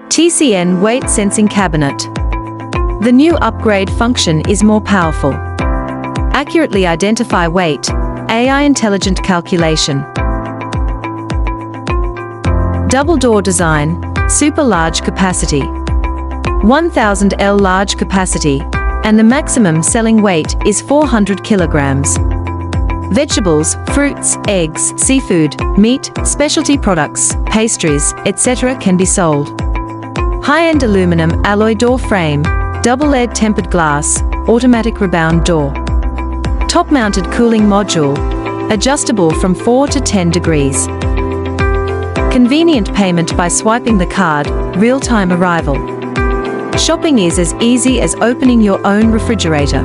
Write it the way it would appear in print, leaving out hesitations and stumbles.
TCN Weight Sensing Cabinet. The new upgrade function is more powerful. Accurately identify weight, AI intelligent calculation. Double door design, super large capacity. 1000 L large capacity, and the maximum selling weight is 400 kilograms. Vegetables, fruits, eggs, seafood, meat, specialty products, pastries, etc. can be sold. High-end aluminum alloy door frame, double-lead tempered glass, automatic rebound door. Top-mounted cooling module, adjustable from 4 to 10 degrees. Convenient payment by swiping the card, real-time arrival. Shopping is as easy as opening your own refrigerator.